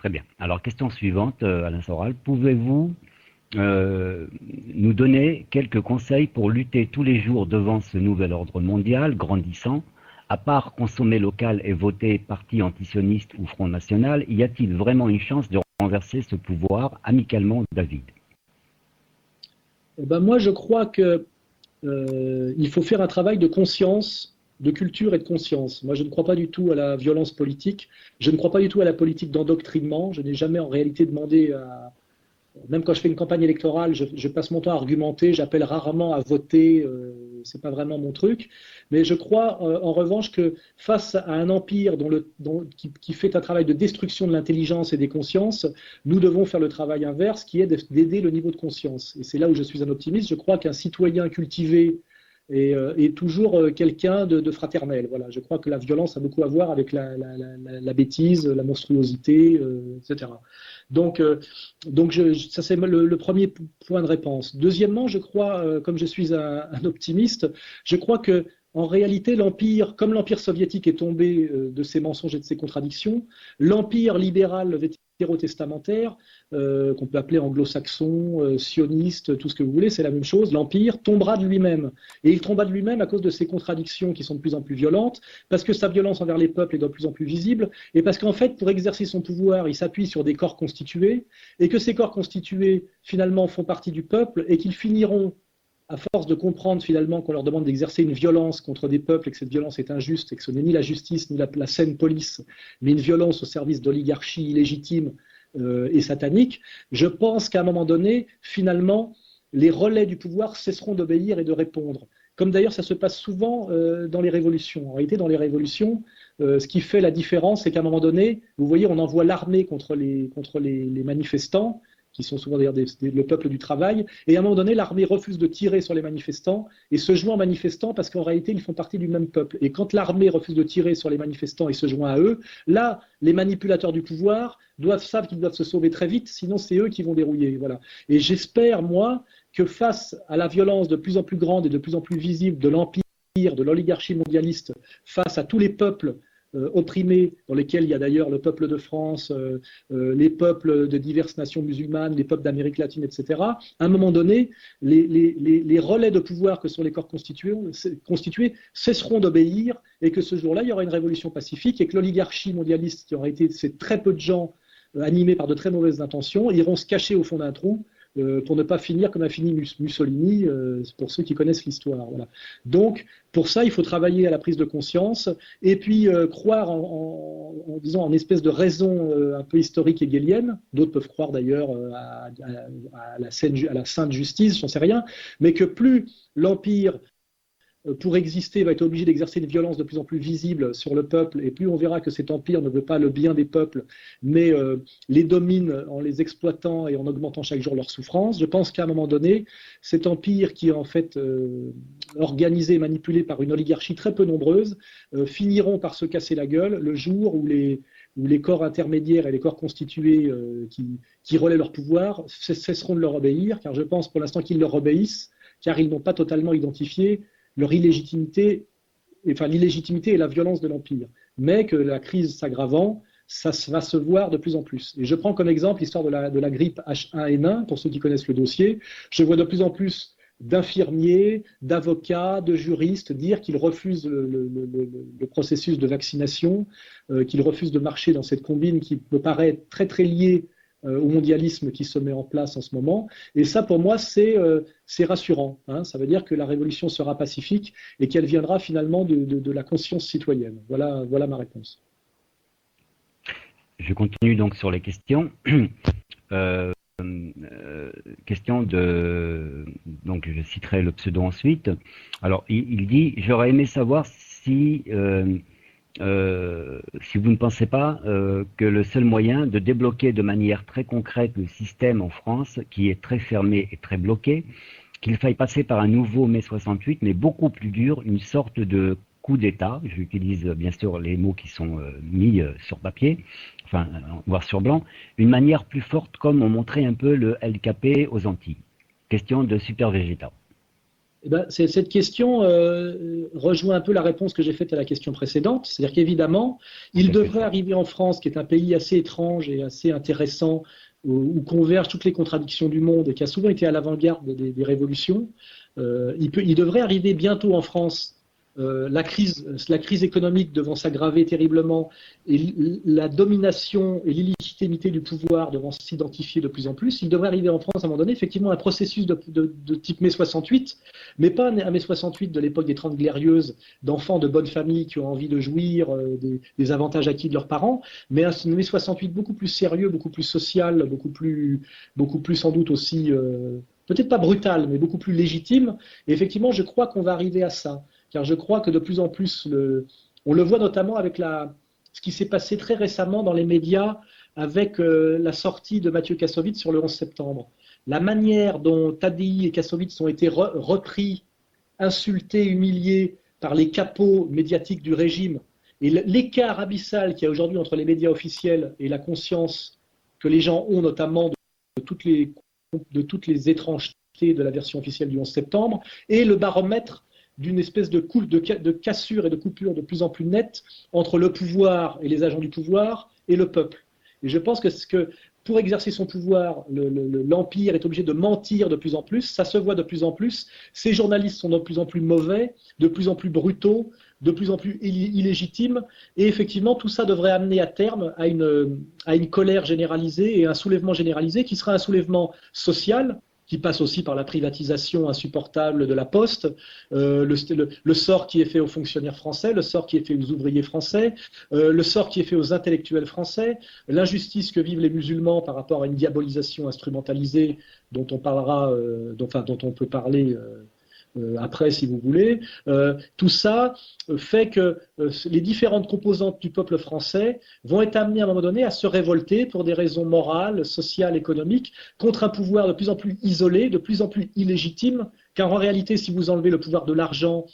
Très bien. Alors, question suivante, Alain Soral. Pouvez-vous nous donner quelques conseils pour lutter tous les jours devant ce nouvel ordre mondial grandissant? À part consommer local et voter parti antisioniste ou Front National, y a-t-il vraiment une chance de renverser ce pouvoir amicalement, David? Eh ben moi, je crois que il faut faire un travail de conscience, de culture et de conscience. Moi, je ne crois pas du tout à la violence politique. Je ne crois pas du tout à la politique d'endoctrinement. Je n'ai jamais en réalité demandé à, même quand je fais une campagne électorale, je passe mon temps à argumenter, j'appelle rarement à voter, c'est pas vraiment mon truc. Mais je crois en revanche que face à un empire qui fait un travail de destruction de l'intelligence et des consciences, nous devons faire le travail inverse qui est d'aider le niveau de conscience. Et c'est là où je suis un optimiste. Je crois qu'un citoyen cultivé est toujours quelqu'un de fraternel. Voilà. Je crois que la violence a beaucoup à voir avec la bêtise, la monstruosité, etc. Donc, ça c'est le premier point de réponse. Deuxièmement, je crois, comme je suis un optimiste, je crois que en réalité, l'empire, comme l'empire soviétique est tombé de ses mensonges et de ses contradictions, l'empire libéral vétérotestamentaire, qu'on peut appeler anglo-saxon, sioniste, tout ce que vous voulez, c'est la même chose, l'empire tombera de lui-même. Et il tombera de lui-même à cause de ses contradictions qui sont de plus en plus violentes, parce que sa violence envers les peuples est de plus en plus visible, et parce qu'en fait, pour exercer son pouvoir, il s'appuie sur des corps constitués, et que ces corps constitués, finalement, font partie du peuple, et qu'ils finiront à force de comprendre finalement qu'on leur demande d'exercer une violence contre des peuples et que cette violence est injuste et que ce n'est ni la justice ni la saine police, mais une violence au service d'oligarchies illégitimes et sataniques, je pense qu'à un moment donné, finalement, les relais du pouvoir cesseront d'obéir et de répondre. Comme d'ailleurs ça se passe souvent dans les révolutions. En réalité, dans les révolutions, ce qui fait la différence, c'est qu'à un moment donné, vous voyez, on envoie l'armée contre les manifestants, qui sont souvent d'ailleurs le peuple du travail, et à un moment donné, l'armée refuse de tirer sur les manifestants et se joint aux manifestants parce qu'en réalité, ils font partie du même peuple. Et quand l'armée refuse de tirer sur les manifestants et se joint à eux, là, les manipulateurs du pouvoir savent qu'ils doivent se sauver très vite, sinon c'est eux qui vont dérouiller. Voilà. Et j'espère, moi, que face à la violence de plus en plus grande et de plus en plus visible de l'empire, de l'oligarchie mondialiste, face à tous les peuples opprimés, dans lesquels il y a d'ailleurs le peuple de France, les peuples de diverses nations musulmanes, les peuples d'Amérique latine, etc. À un moment donné, les relais de pouvoir que sont les corps constitués cesseront d'obéir et que ce jour-là, il y aura une révolution pacifique et que l'oligarchie mondialiste, qui aura été c'est très peu de gens animés par de très mauvaises intentions, iront se cacher au fond d'un trou pour ne pas finir comme a fini Mussolini, pour ceux qui connaissent l'histoire. Voilà. Donc, pour ça, il faut travailler à la prise de conscience et puis croire disons, en espèce de raison un peu historique hegelienne. D'autres peuvent croire d'ailleurs à la sainte justice, j'en sais rien, mais que plus l'empire pour exister, va être obligé d'exercer une violence de plus en plus visible sur le peuple, et plus on verra que cet empire ne veut pas le bien des peuples, mais les domine en les exploitant et en augmentant chaque jour leur souffrance. Je pense qu'à un moment donné, cet empire qui est en fait organisé et manipulé par une oligarchie très peu nombreuse, finiront par se casser la gueule le jour où les corps intermédiaires et les corps constitués qui relaient leur pouvoir cesseront de leur obéir, car je pense pour l'instant qu'ils leur obéissent, car ils n'ont pas totalement identifié leur illégitimité, enfin l'illégitimité et la violence de l'Empire, mais que la crise s'aggravant, ça va se voir de plus en plus. Et je prends comme exemple l'histoire de la grippe H1N1, pour ceux qui connaissent le dossier. Je vois de plus en plus d'infirmiers, d'avocats, de juristes dire qu'ils refusent le processus de vaccination, qu'ils refusent de marcher dans cette combine qui me paraît très très liée au mondialisme qui se met en place en ce moment. Et ça, pour moi, c'est rassurant. Hein. Ça veut dire que la révolution sera pacifique et qu'elle viendra finalement de la conscience citoyenne. Voilà ma réponse. Je continue donc sur les questions. Question donc je citerai le pseudo ensuite. Alors, il dit, j'aurais aimé savoir si vous ne pensez pas que le seul moyen de débloquer de manière très concrète le système en France, qui est très fermé et très bloqué, qu'il faille passer par un nouveau mai 68, mais beaucoup plus dur, une sorte de coup d'État, j'utilise bien sûr les mots qui sont mis sur papier, enfin noir sur blanc, une manière plus forte comme on montrait un peu le LKP aux Antilles. Question de Super Vegeta. Eh ben, cette question rejoint un peu la réponse que j'ai faite à la question précédente. C'est-à-dire qu'évidemment, il devrait arriver en France, qui est un pays assez étrange et assez intéressant, où convergent toutes les contradictions du monde et qui a souvent été à l'avant-garde des révolutions. Il devrait arriver bientôt en France. La crise économique devant s'aggraver terriblement et la domination et l'illégitimité du pouvoir devant s'identifier de plus en plus, il devrait arriver en France à un moment donné effectivement un processus de type mai 68, mais pas un mai 68 de l'époque des Trente Glorieuses, d'enfants de bonne famille qui ont envie de jouir des avantages acquis de leurs parents, mais un mai 68 beaucoup plus sérieux, beaucoup plus social, beaucoup plus sans doute aussi, peut-être pas brutal, mais beaucoup plus légitime. Et effectivement, je crois qu'on va arriver à ça. Car je crois que de plus en plus, on le voit notamment avec ce qui s'est passé très récemment dans les médias avec la sortie de Mathieu Kassovitz sur le 11 septembre. La manière dont Tadei et Kassovitz ont été repris, insultés, humiliés par les capots médiatiques du régime, et l'écart abyssal qu'il y a aujourd'hui entre les médias officiels et la conscience que les gens ont notamment de toutes les étrangetés de la version officielle du 11 septembre, et le baromètre d'une espèce de cassure et de coupure de plus en plus nette entre le pouvoir et les agents du pouvoir et le peuple. Et je pense que pour exercer son pouvoir, l'Empire est obligé de mentir de plus en plus, ça se voit de plus en plus, ces journalistes sont de plus en plus mauvais, de plus en plus brutaux, de plus en plus illégitimes, et effectivement tout ça devrait amener à terme à une colère généralisée et un soulèvement généralisé qui sera un soulèvement social, qui passe aussi par la privatisation insupportable de la Poste, le sort qui est fait aux fonctionnaires français, le sort qui est fait aux ouvriers français, le sort qui est fait aux intellectuels français, l'injustice que vivent les musulmans par rapport à une diabolisation instrumentalisée dont on parlera, dont on peut parler après si vous voulez. Tout ça fait que les différentes composantes du peuple français vont être amenées à un moment donné à se révolter pour des raisons morales, sociales, économiques, contre un pouvoir de plus en plus isolé, de plus en plus illégitime, car en réalité, si vous enlevez le pouvoir de l'argent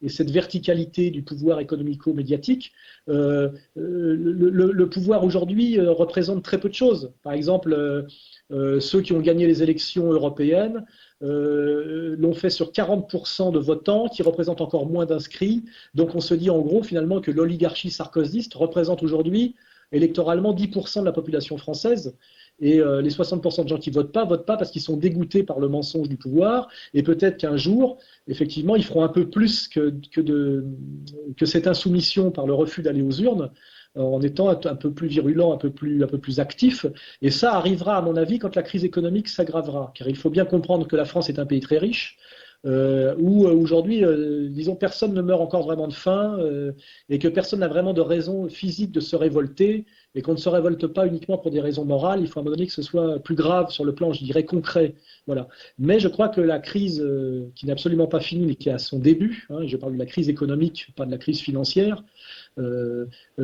et cette verticalité du pouvoir économico-médiatique, le pouvoir aujourd'hui représente très peu de choses. Par exemple, ceux qui ont gagné les élections européennes l'ont fait sur 40% de votants, qui représentent encore moins d'inscrits. Donc on se dit en gros finalement que l'oligarchie sarkozyste représente aujourd'hui électoralement 10% de la population française. Et les 60% de gens qui votent pas parce qu'ils sont dégoûtés par le mensonge du pouvoir. Et peut-être qu'un jour, effectivement, ils feront un peu plus que cette insoumission par le refus d'aller aux urnes, en étant un peu plus virulent, un peu plus actif. Et ça arrivera, à mon avis, quand la crise économique s'aggravera. Car il faut bien comprendre que la France est un pays très riche, où aujourd'hui, disons, personne ne meurt encore vraiment de faim, et que personne n'a vraiment de raison physique de se révolter, et qu'on ne se révolte pas uniquement pour des raisons morales. Il faut à un moment donné que ce soit plus grave sur le plan, je dirais, concret. Voilà. Mais je crois que la crise, qui n'est absolument pas finie, mais qui est à son début, hein, je parle de la crise économique, pas de la crise financière,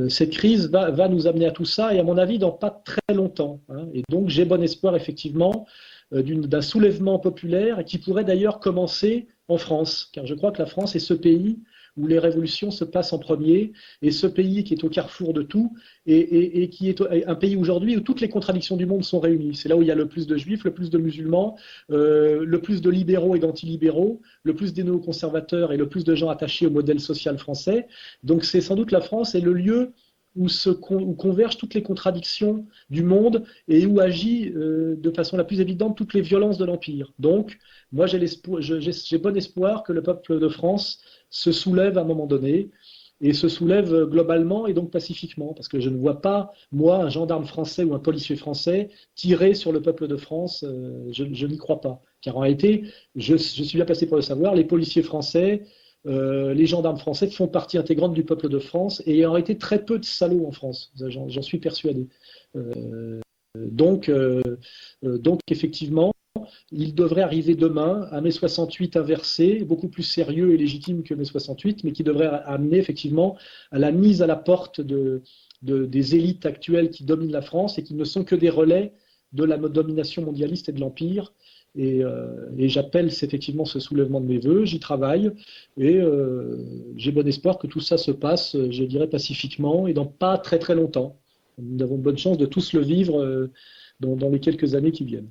cette crise va nous amener à tout ça, et à mon avis, dans pas très longtemps. Hein. Et donc, j'ai bon espoir, effectivement, d'un soulèvement populaire qui pourrait d'ailleurs commencer en France, car je crois que la France est ce pays où les révolutions se passent en premier, et ce pays qui est au carrefour de tout, et qui est un pays aujourd'hui où toutes les contradictions du monde sont réunies. C'est là où il y a le plus de juifs, le plus de musulmans, le plus de libéraux et d'antilibéraux, le plus des néoconservateurs et le plus de gens attachés au modèle social français. Donc c'est sans doute la France est le lieu où convergent toutes les contradictions du monde et où agit de façon la plus évidente toutes les violences de l'Empire. Donc, moi j'ai bon espoir que le peuple de France se soulève à un moment donné, et se soulève globalement et donc pacifiquement, parce que je ne vois pas, moi, un gendarme français ou un policier français tirer sur le peuple de France, je n'y crois pas. Car en réalité, je suis bien placé pour le savoir, les policiers français, les gendarmes français font partie intégrante du peuple de France, et il y a en réalité très peu de salauds en France, j'en suis persuadé. Donc effectivement, il devrait arriver demain un mai 68 inversé, beaucoup plus sérieux et légitime que mai 68, mais qui devrait amener effectivement à la mise à la porte des élites actuelles qui dominent la France et qui ne sont que des relais de la domination mondialiste et de l'Empire. Et j'appelle effectivement ce soulèvement de mes voeux, j'y travaille, et j'ai bon espoir que tout ça se passe, je dirais, pacifiquement et dans pas très très longtemps. Nous avons de bonnes chances de tous le vivre dans les quelques années qui viennent.